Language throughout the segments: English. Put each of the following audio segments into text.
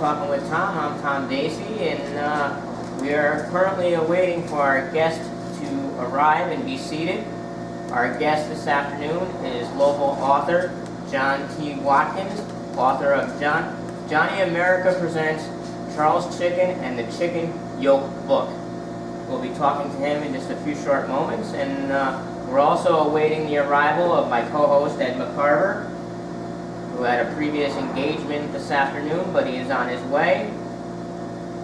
Talking with Tom. I'm Tom Dacey, and we are currently awaiting for our guest to arrive and be seated. Our guest this afternoon is local author John T. Watkins, author of Johnny America Presents Charles Chicken and the Chicken Yolk Book. We'll be talking to him in just a few short moments, and we're also awaiting the arrival of my co-host Ed McCarver, who had a previous engagement this afternoon, but he is on his way.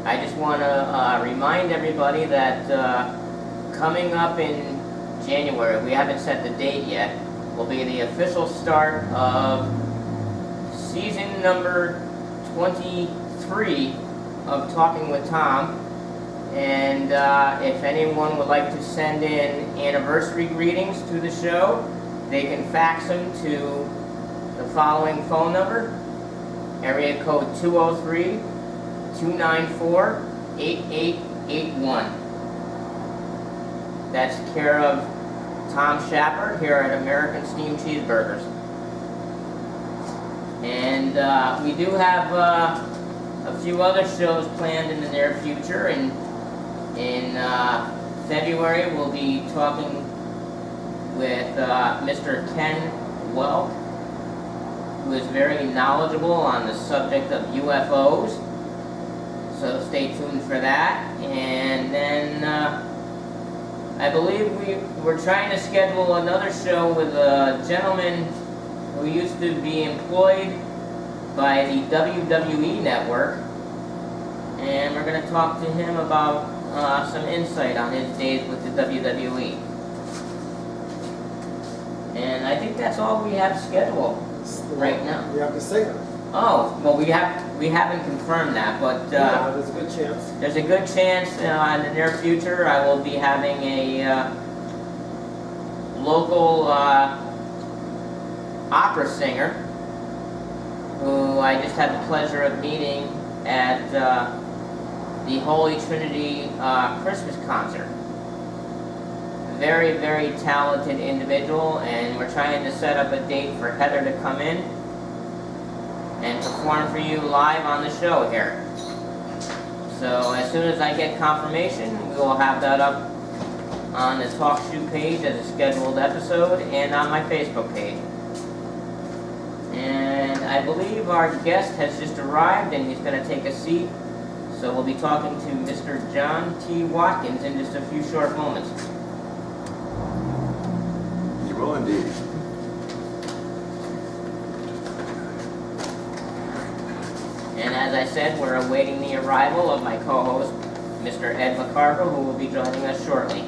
I just want to remind everybody that coming up in January, we haven't set the date yet, will be the official start of season number 23 of Talking with Tom. And if anyone would like to send in anniversary greetings to the show, they can fax them to the following phone number, area code 203-294-8881. That's care of Tom Shapper here at American Steam Cheeseburgers. And we do have a few other shows planned in the near future. In February, we'll be talking with Mr. Ken Welk, who is very knowledgeable on the subject of UFOs. So stay tuned for that. And then I believe we're trying to schedule another show with a gentleman who used to be employed by the WWE Network. And we're going to talk to him about some insight on his days with the WWE. And I think that's all we have scheduled right now. We have to singer. Oh, well, we haven't confirmed that, but Yeah, there's a good chance. there's a good chance in the near future I will be having a local opera singer who I just had the pleasure of meeting at the Holy Trinity Christmas concert. Very, very talented individual, and we're trying to set up a date for Heather to come in and perform for you live on the show here. So as soon as I get confirmation, we will have that up on the Talk Shoe page as a scheduled episode and on my Facebook page. And I believe our guest has just arrived and he's going to take a seat. So we'll be talking to Mr. John T. Watkins in just a few short moments. You will indeed. And as I said, we're awaiting the arrival of my co-host, Mr. Ed McCarver, who will be joining us shortly.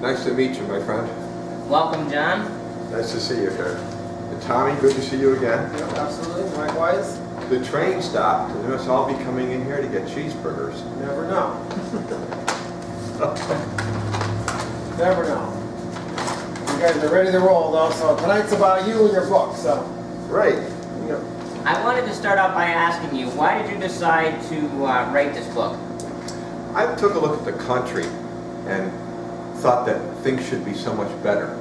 Nice to meet you, my friend. Welcome, John. Nice to see you here. And Tommy, good to see you again. Yeah, absolutely. Likewise. The train stopped, and we must all be coming in here to get cheeseburgers. You never know. Never know. You guys are ready to roll, though. So tonight's about you and your book. So. Right. You know. I wanted to start out by asking you, why did you decide to write this book? I took a look at the country and thought that things should be so much better.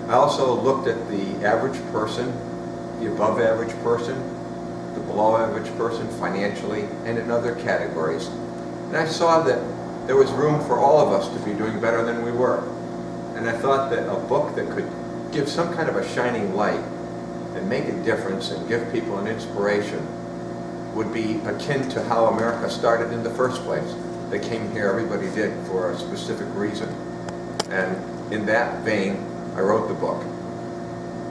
I also looked at the average person, the above average person, the below average person financially, and in other categories. And I saw that there was room for all of us to be doing better than we were. And I thought that a book that could give some kind of a shining light and make a difference and give people an inspiration would be akin to how America started in the first place. They came here, everybody did, for a specific reason. And in that vein, I wrote the book.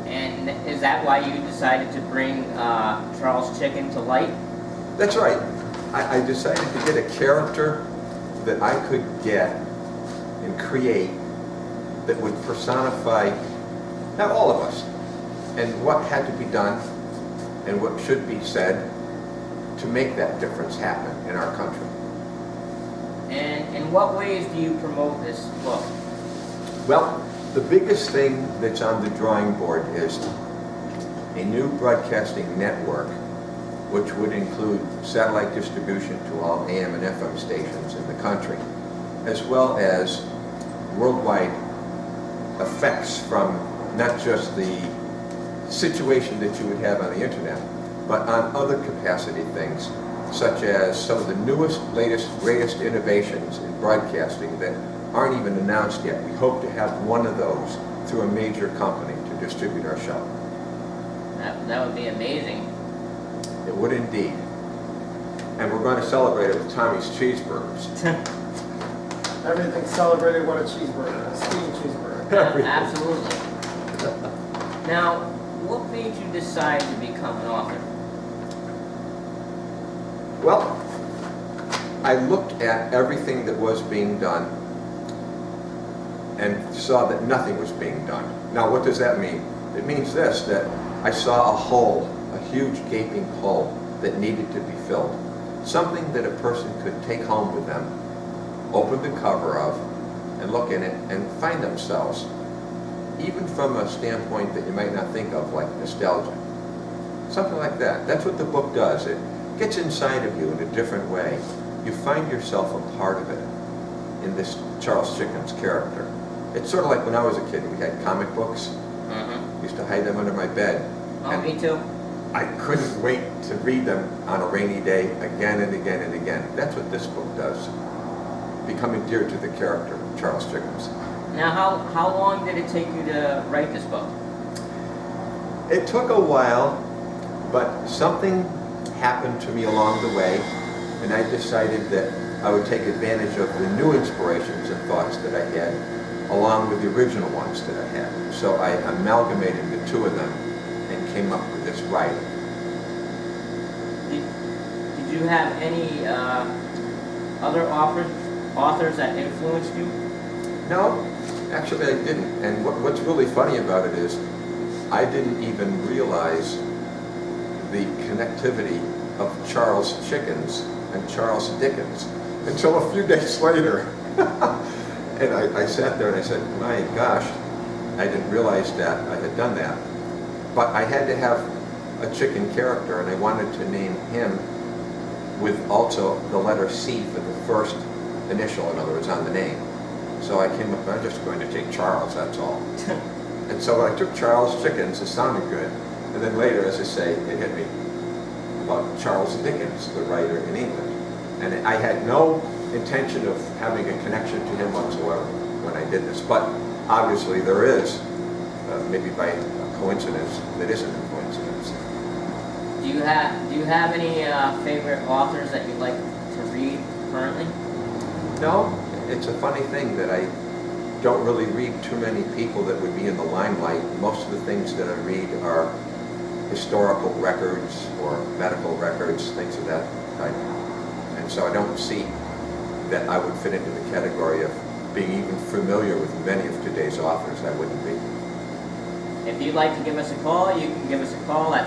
And is that why you decided to bring Charles Chicken to light? That's right. I decided to get a character that I could get and create that would personify not all of us, and what had to be done and what should be said to make that difference happen in our country. And in what ways do you promote this book? Well, the biggest thing that's on the drawing board is a new broadcasting network, which would include satellite distribution to all AM and FM stations in the country, as well as worldwide effects from not just the situation that you would have on the internet, but on other capacity things, such as some of the newest, latest, greatest innovations in broadcasting that aren't even announced yet. We hope to have one of those through a major company to distribute our show. That would be amazing. It would indeed. And we're going to celebrate it with Tommy's Cheeseburgers. Everything's celebrated what a cheeseburger, a steamed cheeseburger. Absolutely. Now, what made you decide to become an author? Well, I looked at everything that was being done and saw that nothing was being done. Now, what does that mean? It means this, that I saw a hole, a huge gaping hole that needed to be filled. Something that a person could take home with them, open the cover of, and look in it and find themselves, even from a standpoint that you might not think of, like nostalgia. Something like that. That's what the book does. It gets inside of you in a different way. You find yourself a part of it in this Charles Chickens character. It's sort of like when I was a kid, we had comic books. Used to hide them under my bed. Oh, me too. I couldn't wait to read them on a rainy day again and again and again. That's what this book does. Become endeared to the character of Charles Chickens. Now, how long did it take you to write this book? It took a while, but something happened to me along the way, and I decided that I would take advantage of the new inspirations and thoughts that I had, along with the original ones that I had. So I amalgamated the two of them and came up with this writing. Did you have any other authors that influenced you? No, actually I didn't. And what's really funny about it is I didn't even realize the connectivity of Charles Chickens and Charles Dickens until a few days later. And I sat there and I said, my gosh, I didn't realize that I had done that. But I had to have a chicken character, and I wanted to name him with also the letter C for the first initial, in other words, on the name. So I came up, I'm just going to take Charles, that's all. And so when I took Charles Chickens, it sounded good. And then later, as I say, it hit me about Charles Dickens, the writer in England. And I had no intention of having a connection to him whatsoever when I did this. But obviously there is, maybe by a coincidence, that isn't a coincidence. Do you have any favorite authors that you like to read currently? No, it's a funny thing that I don't really read too many people that would be in the limelight. Most of the things that I read are historical records or medical records, things of that type. And so I don't see that I would fit into the category of being even familiar with many of today's authors. I wouldn't be. If you'd like to give us a call, you can give us a call at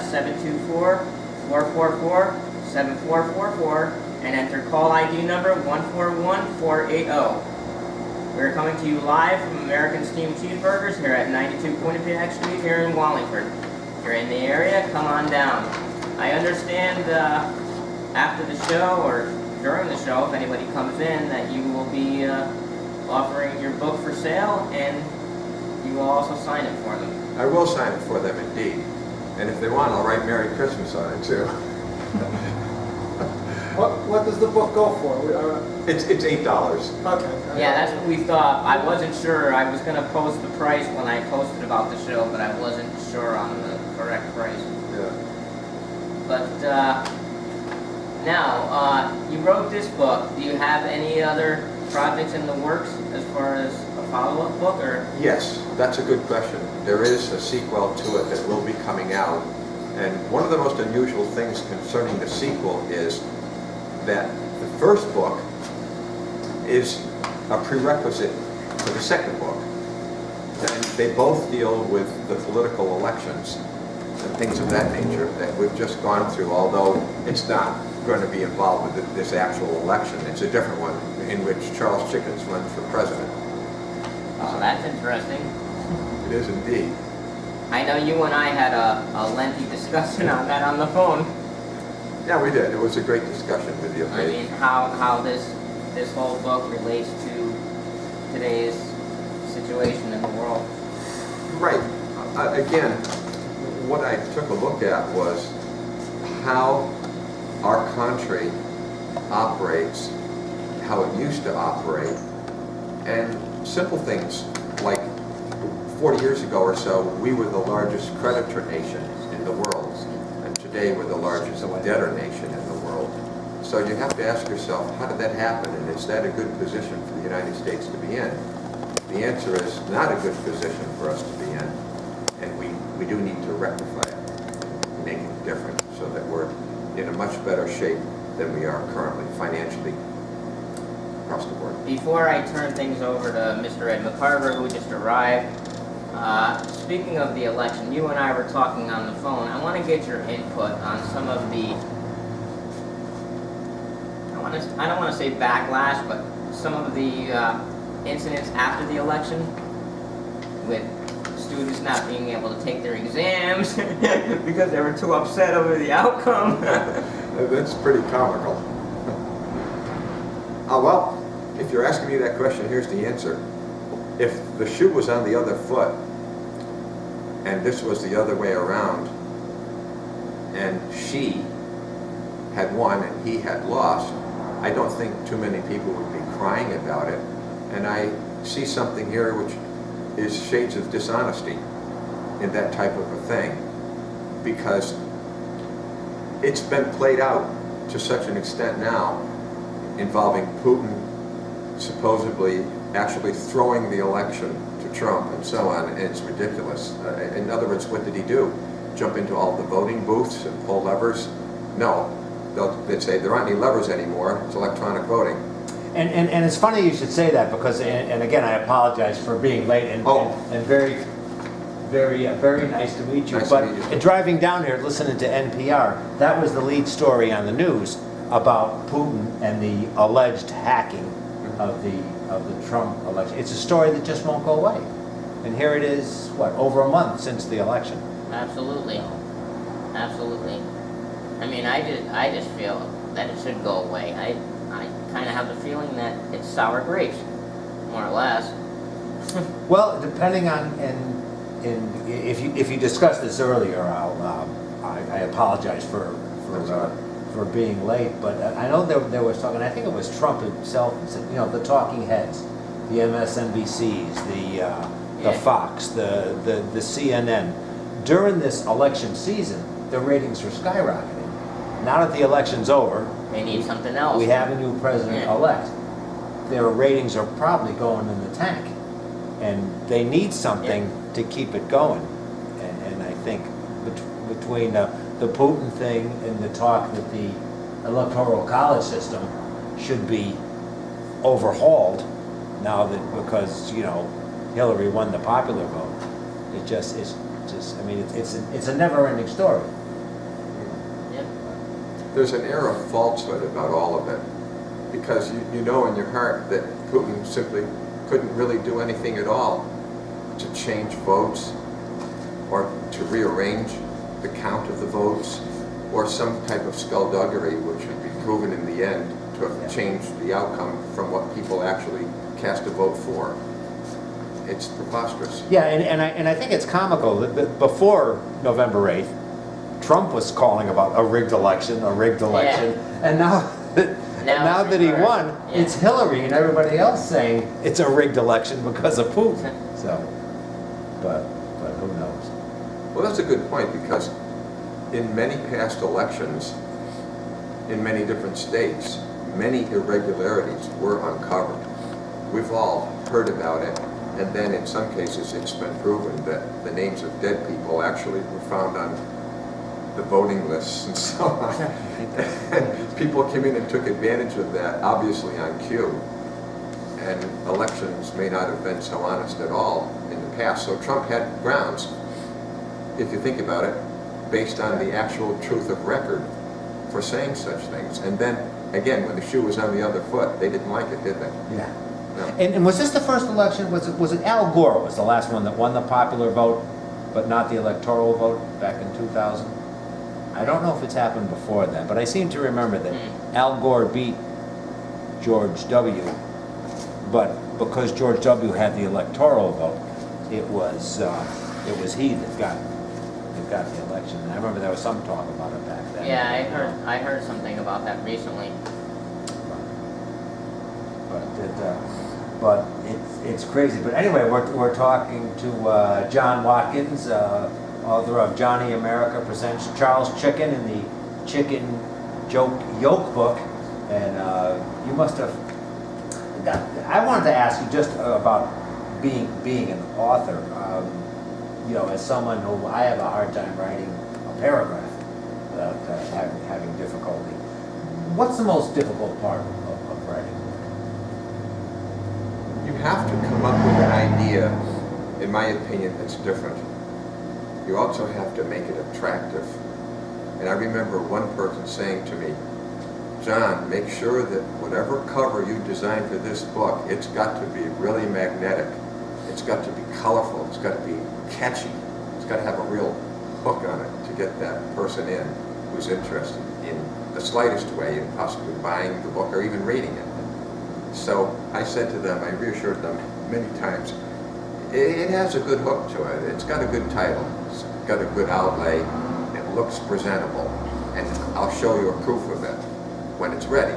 724-444-7444 and enter call ID number 141480. We're coming to you live from American Steamed Cheeseburgers here at 92 Quinnipiac Street here in Wallingford. If you're in the area, come on down. I understand after the show or during the show, if anybody comes in, that you will be offering your book for sale, and you will also sign it for them. I will sign it for them indeed. And if they want, I'll write Merry Christmas on it too. What does the book go for? It's $8. Okay. Yeah, that's what we thought. I wasn't sure. I was going to post the price when I posted about the show, but I wasn't sure on the correct price. Yeah. But now, you wrote this book. Do you have any other projects in the works as far as a follow-up book, or? Yes, that's a good question. There is a sequel to it that will be coming out. And one of the most unusual things concerning the sequel is that the first book is a prerequisite for the second book. And they both deal with the political elections and things of that nature that we've just gone through, although it's not going to be involved with this actual election. It's a different one in which Charles Chickens runs for president. Oh, that's interesting. It is indeed. I know you and I had a lengthy discussion on that on the phone. Yeah, we did. It was a great discussion with you. I mean, how this whole book relates to today's situation in the world. Right. Again, what I took a look at was how our country operates, how it used to operate, and simple things like 40 years ago or so, we were the largest creditor nation in the world, and today we're the largest debtor nation in the world. So you have to ask yourself, how did that happen, and is that a good position for the United States to be in? The answer is not a good position for us to be in, and we do need to rectify it, make it different, so that we're in a much better shape than we are currently financially across the board. Before I turn things over to Mr. Ed McCarver, who just arrived, speaking of the election, you and I were talking on the phone. I want to get your input on some of the, I don't want to say backlash, but some of the incidents after the election with students not being able to take their exams because they were too upset over the outcome. That's pretty comical. Well, if you're asking me that question, here's the answer. If the shoe was on the other foot, and this was the other way around, and she had won and he had lost, I don't think too many people would be crying about it. And I see something here which is shades of dishonesty in that type of a thing, because it's been played out to such an extent now, involving Putin supposedly actually throwing the election to Trump and so on, and it's ridiculous. In other words, what did he do? Jump into all the voting booths and pull levers? No. They'd say there aren't any levers anymore, it's electronic voting. And it's funny you should say that, because, and again, I apologize for being late, and very nice to meet you. Nice to meet you. But driving down here, listening to NPR, that was the lead story on the news about Putin and the alleged hacking of the Trump election. It's a story that just won't go away. And here it is, what, over a month since the election. Absolutely. Absolutely. I mean, I just feel that it should go away. I kind of have the feeling that it's sour grapes, more or less. Well, depending on, and if you discussed this earlier, I apologize for being late, but I know there was talking, I think it was Trump himself, the talking heads, the MSNBCs, the Fox, the CNN. During this election season, the ratings were skyrocketing. Now that the election's over, They need something else. we have a new president-elect. Their ratings are probably going in the tank, and they need something to keep it going. And I think between the Putin thing and the talk that the electoral college system should be overhauled now that, because Hillary won the popular vote, I mean it's a never-ending story. There's an air of falsehood about all of it, because you know in your heart that Putin simply couldn't really do anything at all to change votes or to rearrange the count of the votes or some type of skullduggery which would be proven in the end to have changed the outcome from what people actually cast a vote for. It's preposterous. Yeah, and I think it's comical that before November 8th, Trump was calling about a rigged election, and now that he won, it's Hillary and everybody else saying it's a rigged election because of Putin. So, but who knows? Well, that's a good point, because in many past elections, in many different states, many irregularities were uncovered. We've all heard about it, and then in some cases it's been proven that the names of dead people actually were found on the voting lists and so on. And people came in and took advantage of that, obviously on cue. And elections may not have been so honest at all in the past. So Trump had grounds, if you think about it, based on the actual truth of record for saying such things. And then, again, when the shoe was on the other foot, they didn't like it, did they? Yeah. No. And was this the first election? Was it Al Gore was the last one that won the popular vote, but not the electoral vote back in 2000? I don't know if it's happened before then, but I seem to remember that Al Gore beat George W., but because George W. had the electoral vote, it was it was he that got the election. And I remember there was some talk about it back then. Yeah, I heard something about that recently. But it's crazy. But anyway, we're talking to John Watkins, author of Johnny America Presents Charles Chicken in the Chicken Joke Yoke book, and you must have. I wanted to ask you just about being an author. You know, as someone who I have a hard time writing a paragraph, having difficulty. What's the most difficult part of writing? You have to come up with an idea, in my opinion, that's different. You also have to make it attractive. And I remember one person saying to me, John, make sure that whatever cover you design for this book, it's got to be really magnetic. It's got to be colorful. It's got to be catchy. It's got to have a real hook on it to get that person in who's interested in the slightest way in possibly buying the book or even reading it. So I said to them, I reassured them many times, it has a good hook to it. It's got a good title. It's got a good outlay. It looks presentable. And I'll show you a proof of it when it's ready.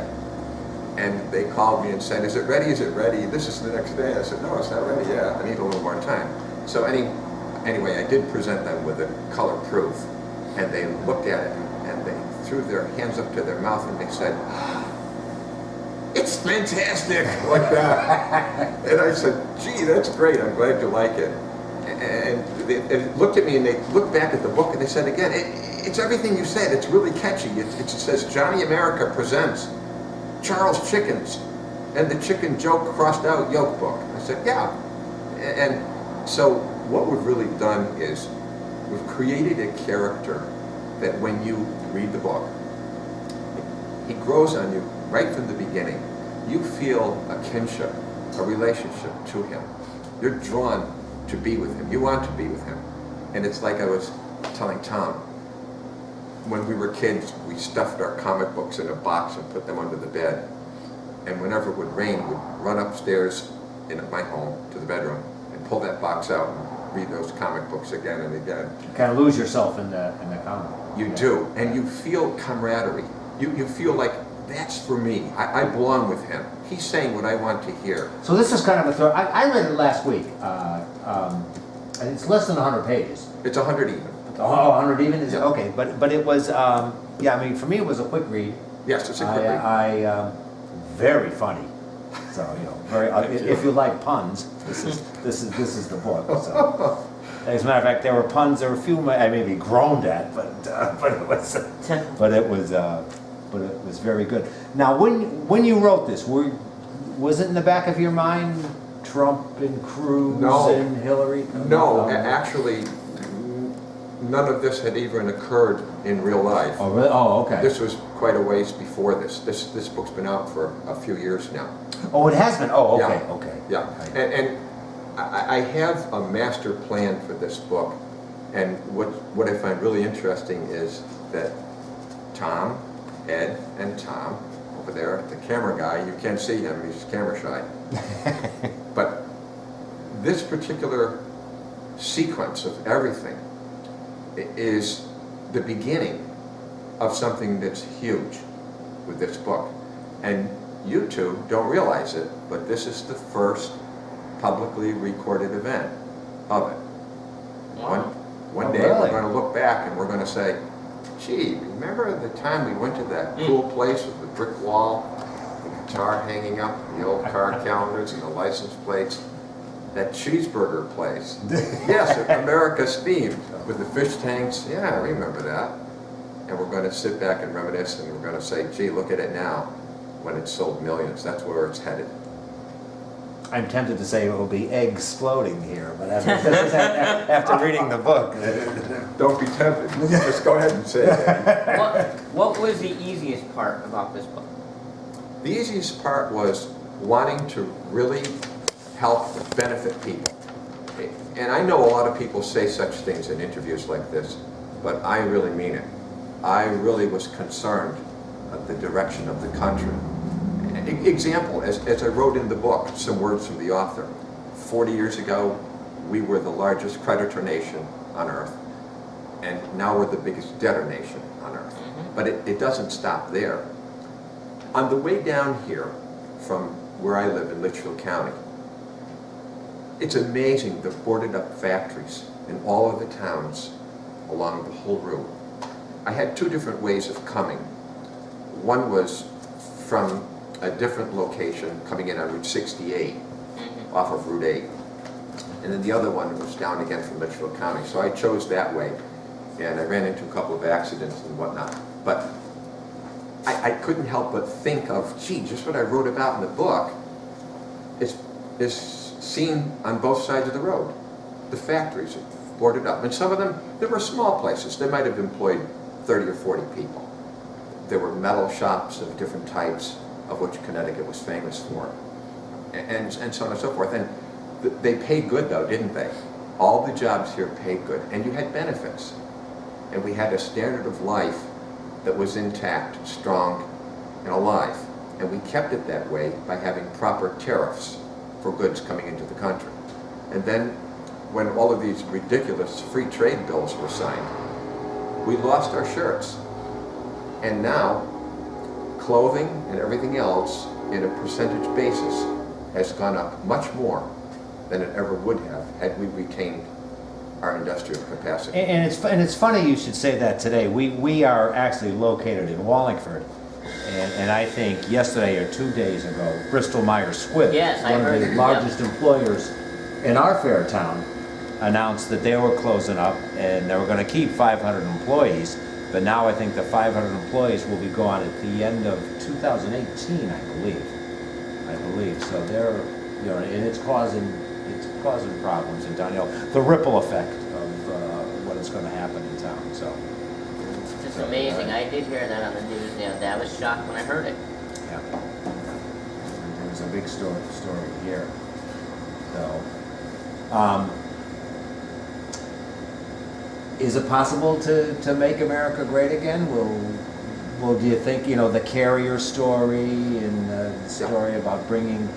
And they called me and said, is it ready? Is it ready? This is the next day. I said, no, it's not ready yet. I need a little more time. So anyway, I did present them with a color proof. And they looked at it and they threw their hands up to their mouth and they said, it's fantastic, like that. And I said, gee, that's great. I'm glad you like it. And they looked at me and they looked back at the book and they said again, it's everything you said. It's really catchy. It says Johnny America Presents Charles Chickens and the Chicken Joke Crossed Out Yoke book. I said, yeah. And so what we've really done is we've created a character that when you read the book, he grows on you right from the beginning. You feel a kinship, a relationship to him. You're drawn to be with him. You want to be with him. And it's like I was telling Tom, when we were kids, we stuffed our comic books in a box and put them under the bed. And whenever it would rain, we'd run upstairs in my home to the bedroom and pull that box out and read those comic books again and again. You kind of lose yourself in the comic. You do, and you feel camaraderie. You feel like, that's for me. I belong with him. He's saying what I want to hear. So this is kind of a throw. I read it last week. And it's less than 100 pages. It's 100 even. Oh, 100 even? Is it? Yeah. Okay, but it was, yeah, I mean, for me it was a quick read. Yes, it's a quick read. Very funny. So, you know, very, if you like puns, this is the book. So. As a matter of fact, there were puns, there were a few I maybe groaned at, but it was very good. Now, when you wrote this, was it in the back of your mind, Trump and Cruz and Hillary? No, actually, none of this had even occurred in real life. Oh, really? Oh, okay. This was quite a ways before this. This book's been out for a few years now. Oh, it has been? Oh, okay, Yeah. okay. Yeah, and I have a master plan for this book, and what I find really interesting is that Tom, Ed, and Tom, over there, the camera guy, you can't see him, he's camera shy. But this particular sequence of everything is the beginning of something that's huge with this book. And you two don't realize it, but this is the first publicly recorded event of it. Wow. One day really? we're going to look back and we're going to say, gee, remember the time we went to that cool place with the brick wall, the guitar hanging up, the old car calendars and the license plates? That cheeseburger place. Yes, America's Steam with the fish tanks. Yeah, I remember that. And we're going to sit back and reminisce and we're going to say, gee, look at it now when it's sold millions. That's where it's headed. I'm tempted to say it will be eggs floating here, but after reading the book. Don't be tempted. Just go ahead and say it. What was the easiest part about this book? The easiest part was wanting to really help benefit people. And I know a lot of people say such things in interviews like this, but I really mean it. I really was concerned of the direction of the country. Example, as I wrote in the book, some words from the author. 40 years ago, we were the largest creditor nation on earth, and now we're the biggest debtor nation on earth. But it doesn't stop there. On the way down here from where I live in Litchfield County, it's amazing the boarded up factories in all of the towns along the whole route. I had two different ways of coming. One was from a different location coming in on Route 68 off of Route 8. And then the other one was down again from Litchfield County. So I chose that way, and I ran into a couple of accidents and whatnot. But I couldn't help but think of, gee, just what I wrote about in the book is seen on both sides of the road. The factories are boarded up. And some of them, there were small places. They might have employed 30 or 40 people. There were metal shops of different types, of which Connecticut was famous for, and so on and so forth. And they paid good, though, didn't they? All the jobs here paid good, and you had benefits. And we had a standard of life that was intact, strong, and alive. And we kept it that way by having proper tariffs for goods coming into the country. And then, when all of these ridiculous free trade bills were signed, we lost our shirts. And now, clothing and everything else in a percentage basis has gone up much more than it ever would have had we retained our industrial capacity. And it's funny you should say that today. We are actually located in Wallingford, and I think yesterday or 2 days ago, Bristol Myers Squibb, Yes, I one of heard, the yeah. largest employers in our fair town, announced that they were closing up and they were going to keep 500 employees. But now I think the 500 employees will be gone at the end of 2018, I believe. So they're, and it's causing problems in town. The ripple effect of what is going to happen in town. So It's just amazing. I did hear that on the news the other day. I was shocked when I heard it. yeah, there's a big story here. So, is it possible to make America great again? Will do you think, the Carrier story and the story about bringing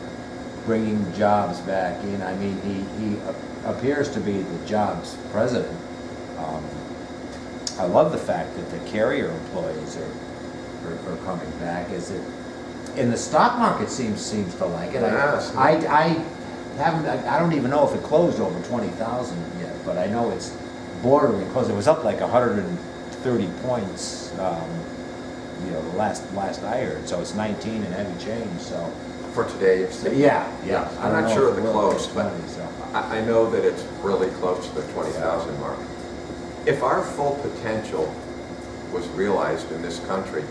jobs back in? I mean, he appears to be the jobs president. I love the fact that the Carrier employees are coming back. Is it, and the stock market seems to like it. Yes. I don't even know if it closed over 20,000 yet, but I know it's bordering, because it was up like 130 points, the last I heard. So it's 19 and heavy change. So For today, you're saying? yeah. I'm I don't not know sure if of the it will close, get but 20, so. I know that it's really close to the 20,000 mark. If our full potential was realized in this country,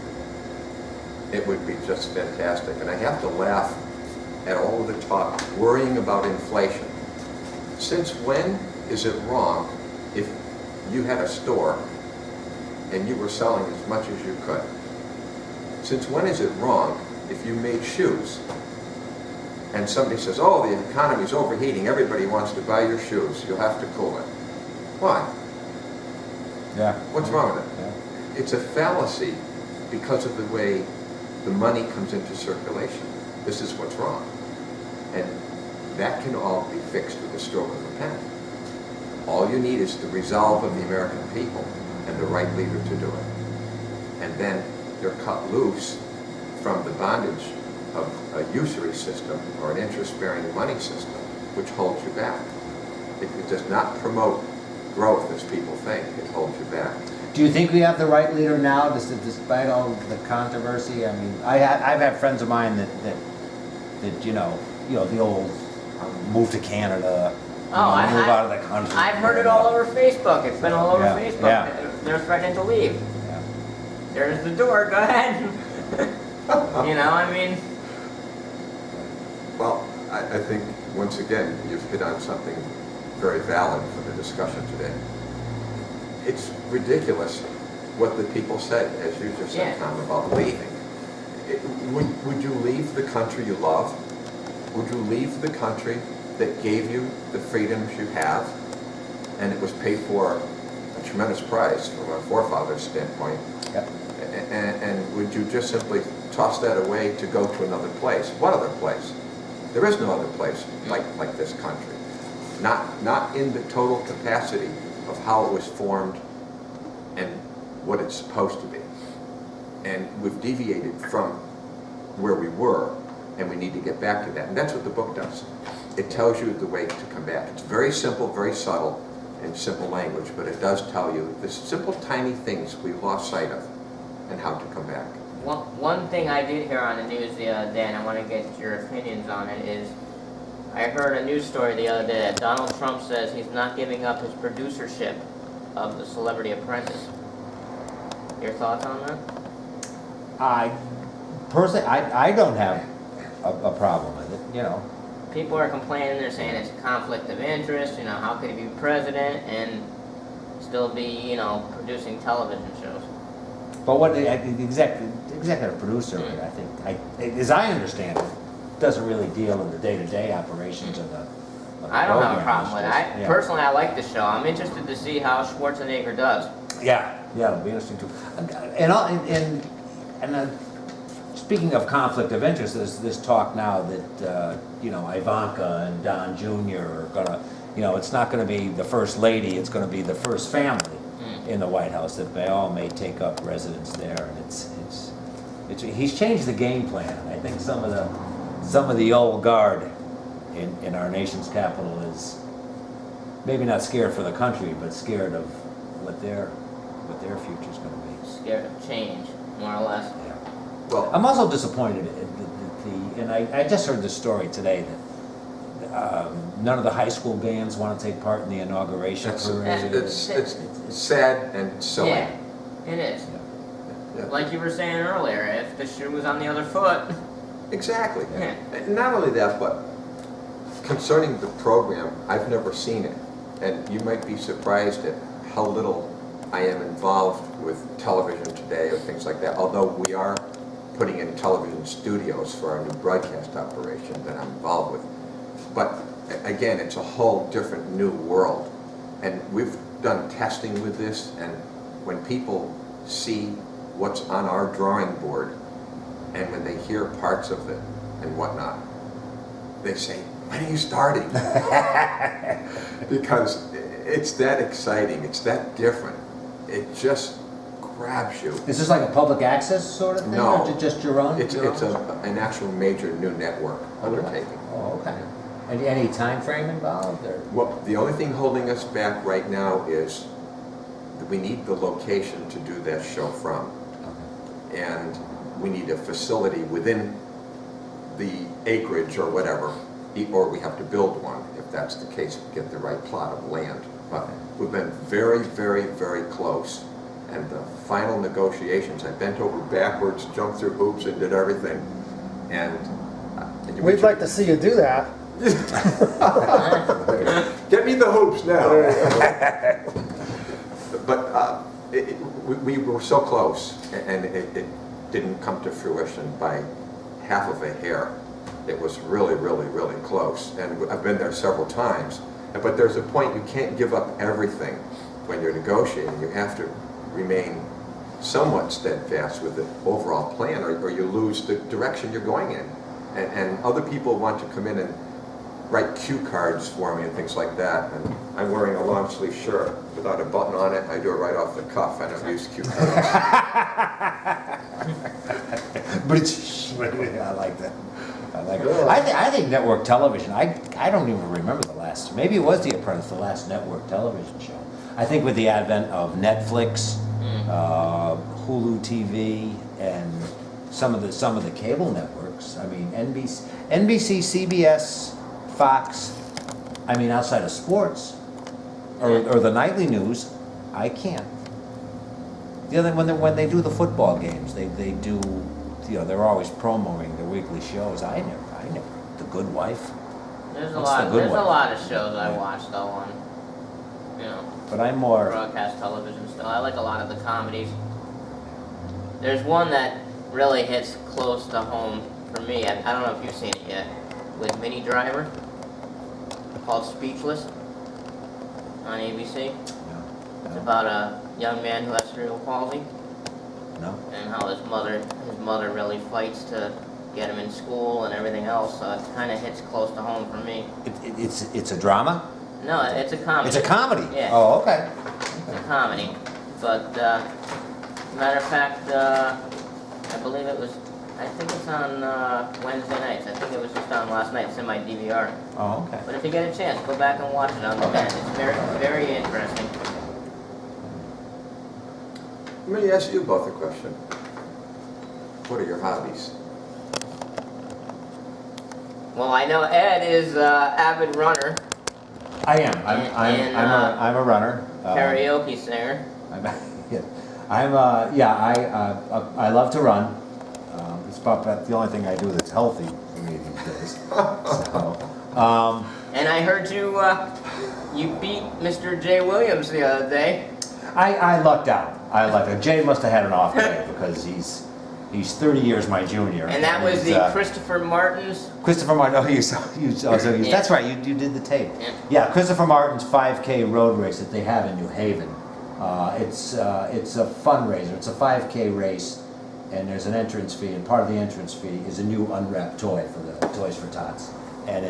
it would be just fantastic. And I have to laugh at all of the talk, worrying about inflation. Since when is it wrong if you had a store and you were selling as much as you could? Since when is it wrong if you made shoes and somebody says, oh, the economy's overheating, everybody wants to buy your shoes, you'll have to cool it? Why? Yeah. What's wrong with it? Yeah. It's a fallacy because of the way the money comes into circulation. This is what's wrong. And that can all be fixed with a stroke of a pen. All you need is the resolve of the American people and the right leader to do it. And then they're cut loose from the bondage of a usury system or an interest-bearing money system, which holds you back. It does not promote growth as people think. It holds you back. Do you think we have the right leader now, despite all the controversy? I mean, I've had friends of mine that the old move to Canada, move out of the country. I've heard it all over Facebook. It's been all over Yeah, Facebook. yeah. They're threatening to leave. Yeah. There's the door. Go ahead. I mean, Well, I think, once again, you've hit on something very valid for the discussion today. It's ridiculous what the people said, as you just said, Yeah. Tom, about leaving. Would you leave the country you love? Would you leave the country that gave you the freedoms you have? And it was paid for a tremendous price from our forefathers' standpoint. Yep. And would you just simply toss that away to go to another place? What other place? There is no other place like this country. not in the total capacity of how it was formed and what it's supposed to be. And we've deviated from where we were, and we need to get back to that. And that's what the book does. It tells you the way to come back. It's very simple, very subtle, in simple language, but it does tell you the simple, tiny things we lost sight of and how to come back. One thing I did hear on the news the other day, and I want to get your opinions on it, is I heard a news story the other day that Donald Trump says he's not giving up his producership of The Celebrity Apprentice. Your thoughts on that? I personally, I don't have a problem with it, you know. People are complaining, they're saying it's a conflict of interest, you know, how could he be president and still be, you know, producing television shows? But what the executive producer, I think, as I understand it, doesn't really deal in the day-to-day operations of the I don't have a program. problem with it. Yeah. Personally, I like the show. I'm interested to see how Schwarzenegger does. Yeah, it'll be interesting too. And speaking of conflict of interest, there's this talk now that you know, Ivanka and Don Jr. are gonna, you know, it's not gonna be the first lady, it's gonna be the first family in the White House, that they all may take up residence there, and it's he's changed the game plan. I think some of the old guard in our nation's capital is maybe not scared for the country, but scared of what their future's going to be. Scared of change, more or less. Yeah. Well, I'm also disappointed and I just heard this story today that none of the high school bands want to take part in the inauguration parade. it's sad and silly. Yeah, it is. Yeah. Like you were saying earlier, if the shoe was on the other foot. Exactly. Yeah. Not only that, but concerning the program, I've never seen it. And you might be surprised at how little I am involved with television today or things like that, although we are putting in television studios for our new broadcast operation that I'm involved with. But again, it's a whole different new world. And we've done testing with this, and when people see what's on our drawing board, and when they hear parts of it and whatnot, they say, when are you starting? Because it's that exciting, it's that different. It just grabs you. Is this like a public access sort of thing, No. or just your own? It's an actual major new network undertaking. Oh, okay. And any time frame involved, or? Well, the only thing holding us back right now is that we need the location to do that show from. Okay. And we need a facility within the acreage or whatever, or we have to build one. If that's the case, we get the right plot of land. But we've been very, very, very close. And the final negotiations, I bent over backwards, jumped through hoops, and did everything. And We'd like to see you do that. get me the hoops now. But we were so close, and it didn't come to fruition by half of a hair. It was really, really, really close. And I've been there several times. But there's a point you can't give up everything when you're negotiating. You have to remain somewhat steadfast with the overall plan, or you lose the direction you're going in. And other people want to come in and write cue cards for me and things like that. And I'm wearing a long sleeve shirt without a button on it. I do it right off the cuff. I don't use cue cards. I like that. I like it. I think network television, I don't even remember the last, maybe it was The Apprentice, the last network television show. I think with the advent of Netflix, Hulu TV, and some of the cable networks, I mean, NBC, CBS, Fox, I mean, outside of sports, or the nightly news, I can't. The other, when they do the football games, they do, you know, they're always promoting their weekly shows. I never, The Good Wife. There's a What's lot. The Good There's a Wife? lot of shows I watch though on, you know, But I'm more, broadcast television still. I like a lot of the comedies. There's one that really hits close to home for me. I don't know if you've seen it yet, with Minnie Driver, called Speechless, on ABC. It's about a young man who has cerebral palsy, no. and how his mother really fights to get him in school and everything else. So it kind of hits close to home for me. It's a drama. No, it's a comedy. It's a comedy? Yeah. Oh, okay. It's a comedy. But, matter of fact, I believe it was, I think it's on Wednesday nights. I think it was just on last night. It's in my DVR. Oh, okay. But if you get a chance, go back and watch it on demand. It's very, very interesting. Let me ask you both a question. What are your hobbies? Well, I know Ed is avid runner, I am. And, I'm a runner. karaoke singer. I love to run. It's about the only thing I do that's healthy for me these days. So, And I heard you beat Mr. Jay Williams the other day. I lucked out. Jay must have had an off day because he's 30 years my junior. And that was he's, the Christopher Martin's. Christopher Martin. Oh, that's right. You did the tape. Yeah, Christopher Martin's 5K road race that they have in New Haven. It's a fundraiser. It's a 5K race, and there's an entrance fee. And part of the entrance fee is a new unwrapped toy for the Toys for Tots. And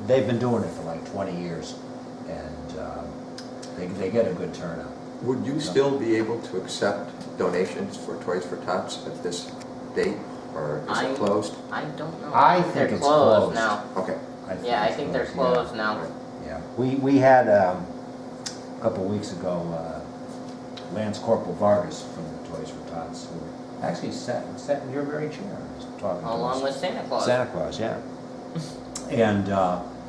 they've been doing it for like 20 years, and they get a good turnout. Would you still be able to accept donations for Toys for Tots at this date, or is it closed? I don't know. I think they're it's closed closed. now. Okay. I think they're closed now. Yeah, we had a couple of weeks ago Lance Corporal Vargas from the Toys for Tots, who actually sat in your very chair, was talking to Along us. with Santa Claus. Santa Claus, yeah. And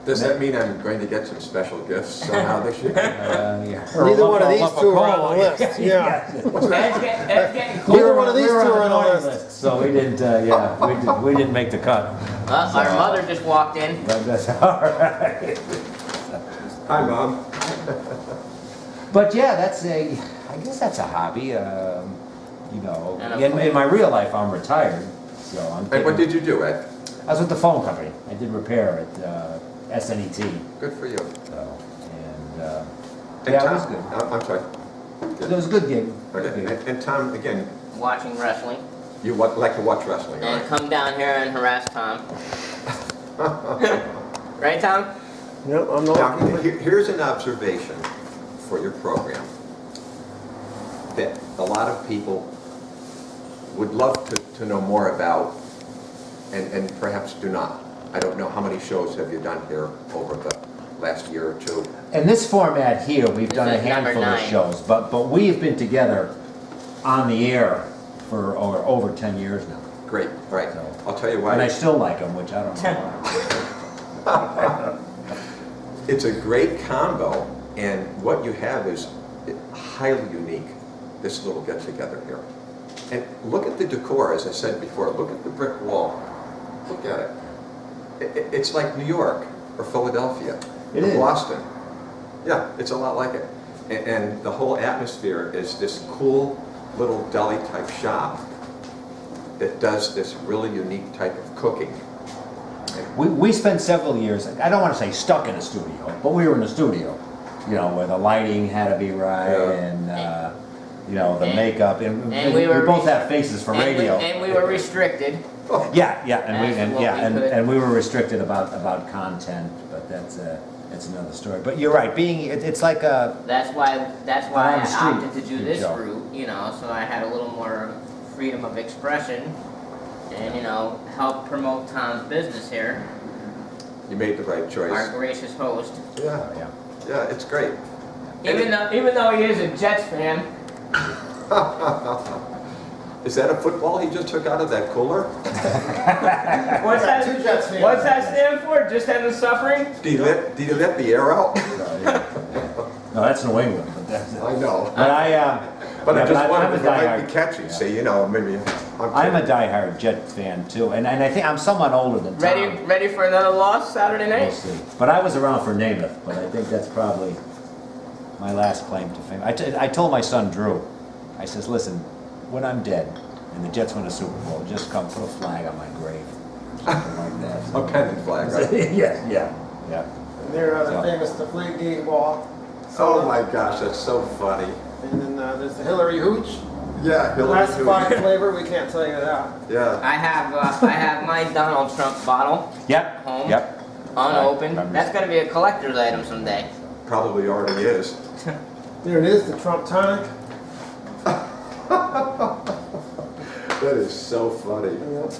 Does that mean I'm going to get some special gifts somehow this year? yeah. Neither one of these two are on the list. Yeah. Ed's getting close. Neither one of these two are on the naughty list. so we didn't we didn't make the cut. Our mother just walked in. But that's all right. Hi, Mom. But yeah, I guess that's a hobby. You know, And a in my real life, I'm retired, so I'm. And what did you do, Ed? I was with the phone company. I did repair at SNET. Good for you. So, and And yeah, Tom, it was good. I'm sorry. It was a good gig. Good Okay. gig. And Tom, again, Watching wrestling. you like to watch wrestling, And right? come down here and harass Tom. Right, Tom? Yep, I'm Now, not. here's an observation for your program that a lot of people would love to know more about and perhaps do not. I don't know, how many shows have you done here over the last year or two? In this format here, we've done a This is number handful of 9. shows, but we've been together on the air for over 10 years now. Great, right. So- I'll tell you And I why. still like them, which I don't know. It's a great combo, and what you have is highly unique, this little get-together here. And look at the decor, as I said before, look at the brick wall. Look at it. It's like New York or Philadelphia It or is. Boston. Yeah, it's a lot like it. And the whole atmosphere is this cool little deli-type shop that does this really unique type of cooking. We spent several years, I don't want to say stuck in a studio, but we were in a studio, you know, where the lighting had to be right Yeah. and, you know, the makeup. And we were both have faces for radio. And we were restricted. Yeah, and we were restricted about content, but that's another story. But you're right, it's like a, That's why On I the street, opted to do good this job. route, you know, so I had a little more freedom of expression and, you know, help promote Tom's business here, You made the right our choice. gracious host. Yeah, yeah. yeah, it's great. Even though he is a Jets fan. Is that a football he just took out of that cooler? What's that? Two Jets fans. What's that stand for? Just having suffering? Did you let the air out? No, that's New England, but that's, I know. but I But I just I'm wondered a if it might diehard- be catchy, yeah. so you know, maybe. I'm a diehard Jet fan too, and I think I'm somewhat older than Tom. Ready for another loss Saturday We'll night? see. But I was around for Namath, but I think that's probably my last claim to fame. I told my son Drew, I says, listen, when I'm dead and the Jets win a Super Bowl, just come put a flag on my grave, something like that. A pennant flag, right? yeah. And there are the So- famous Deflategate wall. Oh my gosh, that's so funny. And then there's the Hillary Hooch. Yeah, Hillary Classified flavor, we can't tell you that. Yeah. I have my Donald Trump bottle. Yep, Home. yep. unopened. That's gonna be a collector's item someday. Probably already is. There it is, the Trump tonic. That is so funny. Yep.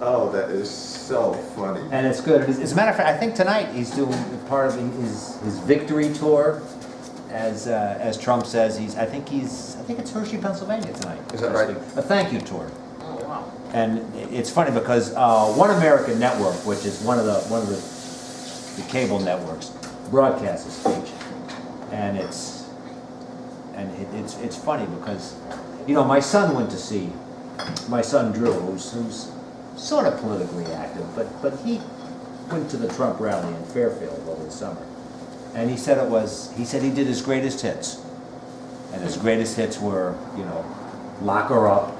Oh, that is so funny. And it's good. As a matter of fact, I think tonight he's doing part of his victory tour, as Trump says. I think it's Hershey, Pennsylvania tonight. Is that right? A thank you tour. Oh, wow. And it's funny because One American Network, which is one of the cable networks, broadcasts his speech, and it's funny because my son went to see my son Drew, who's sort of politically active, but he went to the Trump rally in Fairfield over the summer, and he said he did his greatest hits, and his greatest hits were lock her up.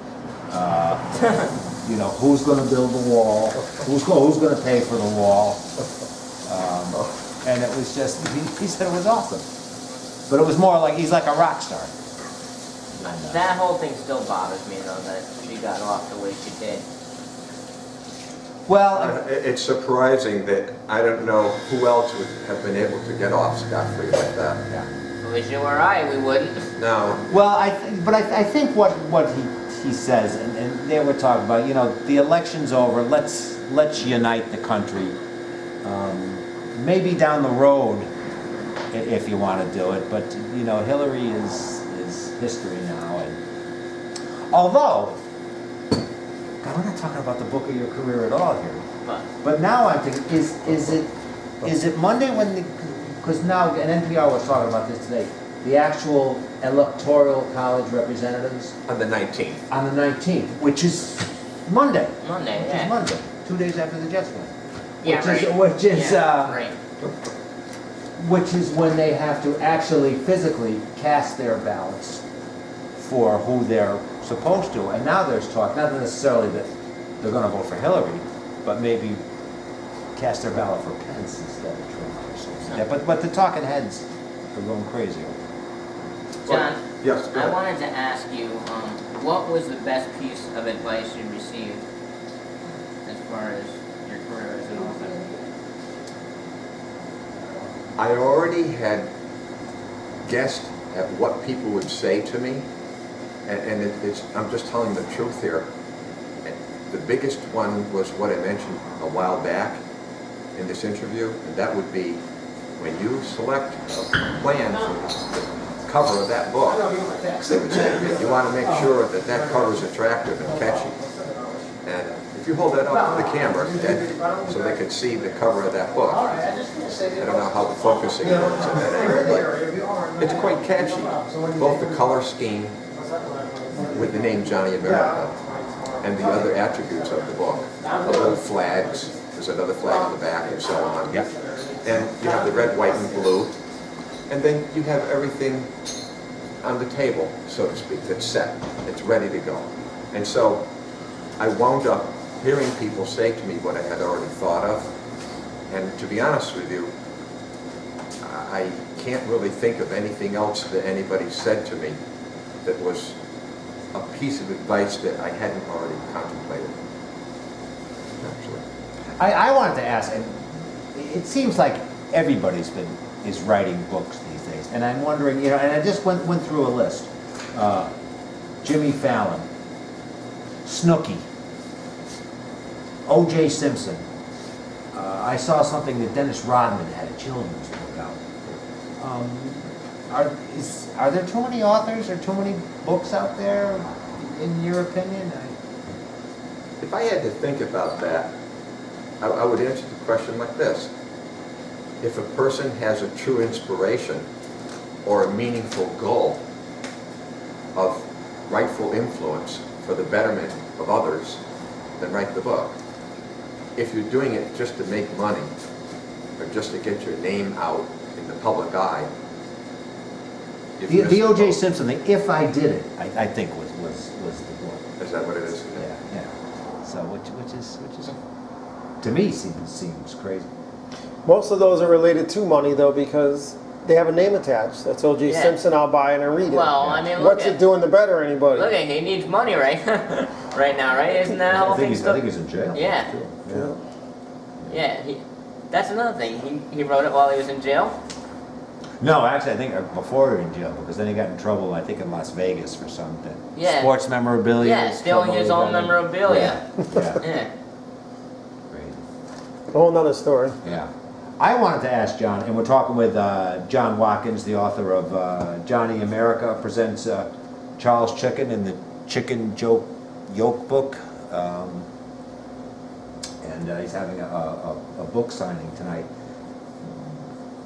Who's going to build the wall? Who's going to pay for the wall? And it was just, he said it was awesome. But it was more like, he's like a rock star. That whole thing still bothers me, though, that she got off the way she did. Well, It's surprising that I don't know who else would have been able to get off scot-free like that. If it was you or I, we wouldn't. No. well, I think what he says, and they were talking about, the election's over, let's unite the country. Maybe down the road, if you want to do it, but Hillary is history now. And although, God, we're not talking about the book of your career at all here. But now I'm thinking, is it Monday because now, and NPR was talking about this today, the actual electoral college representatives On the 19th. on the 19th, which is Monday. Monday, Which yeah. is Monday, 2 days after the Jets win. Yeah, Which is right. which is when they have to actually physically cast their ballots for who they're supposed to. And now there's talk, not necessarily that they're going to vote for Hillary, but maybe cast their ballot for Pence instead of Trump or something. Yeah, but the talking heads are going crazy. John, Yes, go I ahead. wanted to ask you, what was the best piece of advice you received as far as your career as an author? I already had guessed at what people would say to me, and I'm just telling the truth here. The biggest one was what I mentioned a while back in this interview, and that would be when you select a plan for the cover of that book, they would say, you want to make sure that that cover is attractive and catchy. And if you hold that up to the camera, so they could see the cover of that book, I don't know how the focusing works at that angle, but it's quite catchy. Both the color scheme with the name Johnny America and the other attributes of the book, the little flags, there's another flag on the back and so on. Yep. And you have the red, white, and blue. And then you have everything on the table, so to speak, that's set. It's ready to go. And so I wound up hearing people say to me what I had already thought of. And to be honest with you, I can't really think of anything else that anybody said to me that was a piece of advice that I hadn't already contemplated. Actually. I wanted to ask, and it seems like everybody's is writing books these days, and I'm wondering, and I just went through a list. Jimmy Fallon, Snooki, O.J. Simpson. I saw something that Dennis Rodman had a children's book out. Are there too many authors or too many books out there, in your opinion? If I had to think about that, I would answer the question like this. If a person has a true inspiration or a meaningful goal of rightful influence for the betterment of others, then write the book. If you're doing it just to make money or just to get your name out in the public eye, The O.J. Simpson thing, If I Did It, I think was the book. Is that what it is? Yeah. So which is to me seems crazy. Most of those are related to money, though, because they have a name attached. That's O.J. Yeah. Simpson. I'll buy it and read it. Well, I mean, What's it doing to better anybody? Look at, he needs money right right now, right? Isn't that how I think things he's in jail. Yeah. too. Yeah. Yeah, That's another thing. He wrote it while he was in jail. No, actually, I think before he was in jail, because then he got in trouble, I think, in Las Vegas for something. Yeah. Sports memorabilia. Yeah, stealing trouble his he own got in. memorabilia. Yeah. Yeah. Crazy. A whole nother story. Yeah. I wanted to ask John, and we're talking with John Watkins, the author of Johnny America Presents Charles Chicken in the Chicken Joke Yoke book. And he's having a book signing tonight.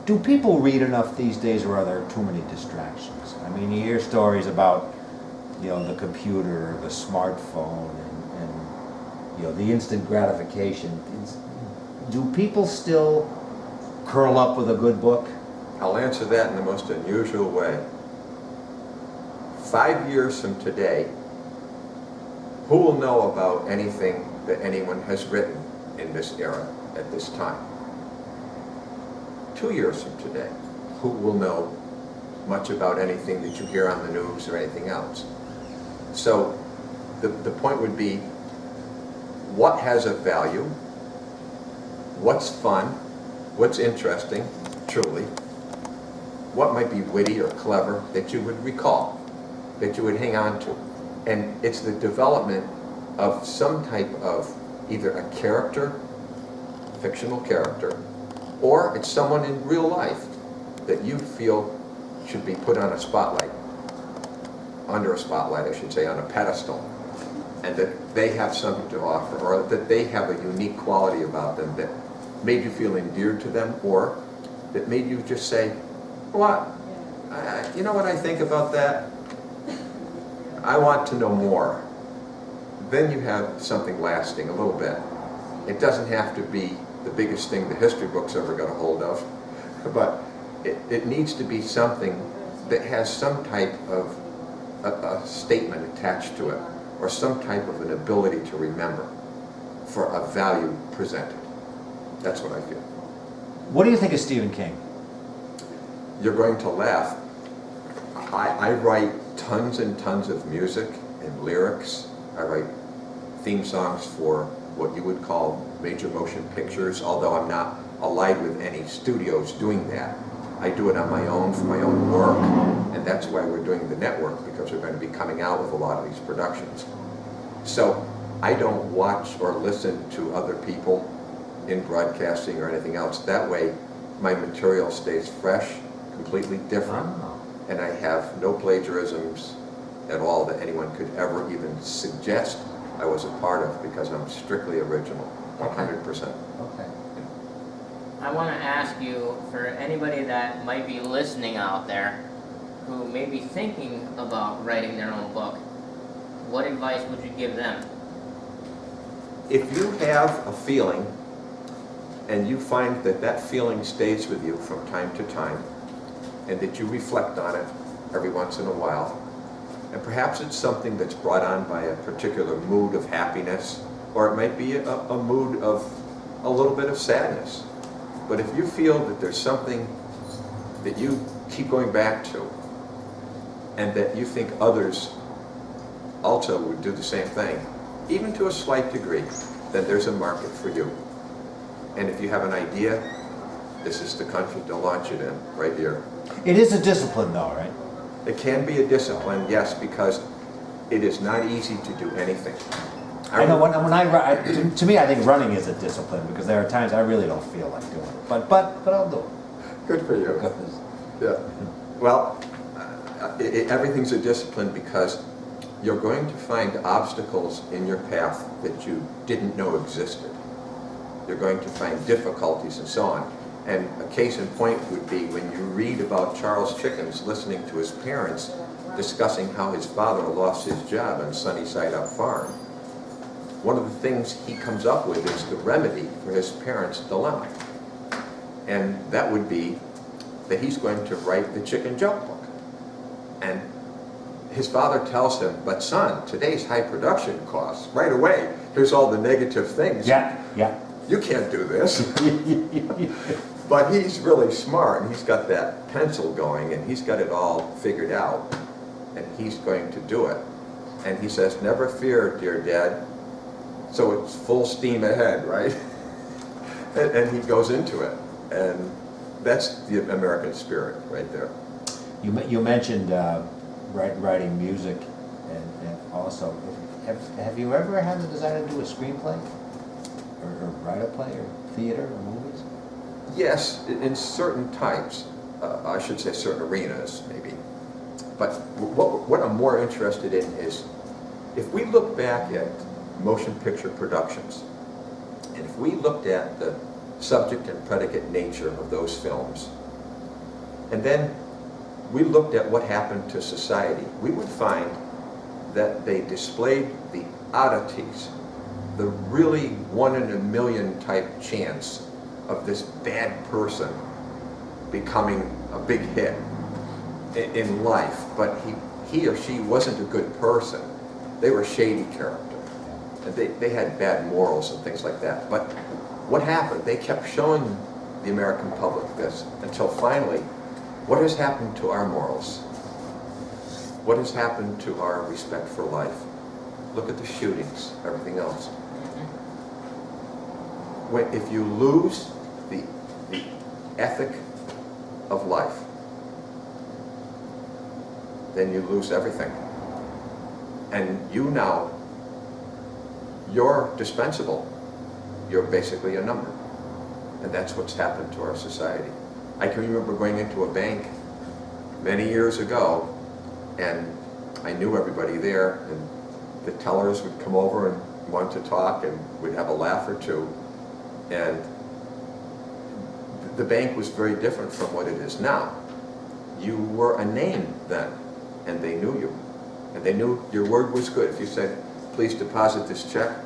Do people read enough these days, or are there too many distractions? I mean, you hear stories about, the computer, the smartphone, and the instant gratification. Do people still curl up with a good book? I'll answer that in the most unusual way. 5 years from today, who will know about anything that anyone has written in this era at this time? 2 years from today, who will know much about anything that you hear on the news or anything else? So the point would be, what has a value? What's fun? What's interesting, truly? What might be witty or clever that you would recall, that you would hang on to? And it's the development of some type of either a character, fictional character, or it's someone in real life that you feel should be put on a spotlight, under a spotlight, I should say, on a pedestal, and that they have something to offer, or that they have a unique quality about them that made you feel endeared to them, or that made you just say, what? You know what I think about that? I want to know more. Then you have something lasting a little bit. It doesn't have to be the biggest thing the history books ever got a hold of, but it needs to be something that has some type of a statement attached to it, or some type of an ability to remember for a value presented. That's what I feel. What do you think of Stephen King? You're going to laugh. I write tons and tons of music and lyrics. I write theme songs for what you would call major motion pictures, although I'm not allied with any studios doing that. I do it on my own for my own work, and that's why we're doing the network, because we're going to be coming out with a lot of these productions. So I don't watch or listen to other people in broadcasting or anything else. That way my material stays fresh, completely different, and I have no plagiarisms at all that anyone could ever even suggest I was a part of, because I'm strictly original, 100%. Okay. I want to ask you, for anybody that might be listening out there who may be thinking about writing their own book, what advice would you give them? If you have a feeling and you find that that feeling stays with you from time to time, and that you reflect on it every once in a while, and perhaps it's something that's brought on by a particular mood of happiness, or it might be a mood of a little bit of sadness. But if you feel that there's something that you keep going back to, and that you think others also would do the same thing, even to a slight degree, then there's a market for you. And if you have an idea, this is the country to launch it in, right here. It is a discipline, though, right? It can be a discipline, yes, because it is not easy to do anything. I know when I run, to me, I think running is a discipline, because there are times I really don't feel like doing it, but I'll do it. Good for you. Yeah. Well, everything's a discipline, because you're going to find obstacles in your path that you didn't know existed. You're going to find difficulties and so on. And a case in point would be when you read about Charles Chickens listening to his parents discussing how his father lost his job on Sunnyside Up Farm. One of the things he comes up with is the remedy for his parents' dilemma. And that would be that he's going to write the Chicken Joke book. And his father tells him, but son, today's high production costs, right away, here's all the negative things. Yeah. You can't do this. But he's really smart, and he's got that pencil going, and he's got it all figured out, and he's going to do it. And he says, never fear, dear Dad. So it's full steam ahead, right? And he goes into it. And that's the American spirit right there. You mentioned writing music, and also, have you ever had the desire to do a screenplay? Or write a play, or theater, or movies? Yes, in certain types, I should say certain arenas, maybe. But what I'm more interested in is, if we look back at motion picture productions, and if we looked at the subject and predicate nature of those films, and then we looked at what happened to society, we would find that they displayed the oddities, the really 1 in a million type chance of this bad person becoming a big hit in life, but he or she wasn't a good person. They were a shady character. And they had bad morals and things like that. But what happened? They kept showing the American public this until finally, what has happened to our morals? What has happened to our respect for life? Look at the shootings, everything else. If you lose the ethic of life, then you lose everything. And you're dispensable. You're basically a number. And that's what's happened to our society. I can remember going into a bank many years ago, and I knew everybody there, and the tellers would come over and want to talk, and we'd have a laugh or two. And the bank was very different from what it is now. You were a name then, and they knew you. And they knew your word was good. If you said, please deposit this check,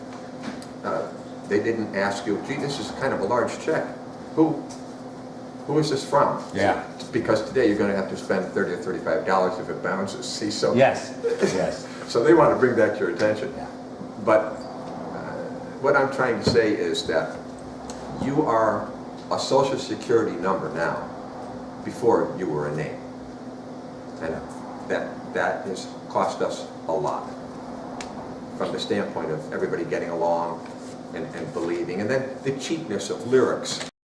they didn't ask you, gee, this is kind of a large check. Who is this from? Yeah. Because today you're going to have to spend $30 or $35 if it bounces. See, so Yes, yes. so they want to bring that to your attention. Yeah. But what I'm trying to say is that you are a Social Security number now, before you were a name. And that has cost us a lot, from the standpoint of everybody getting along and believing. And then the cheapness of lyrics.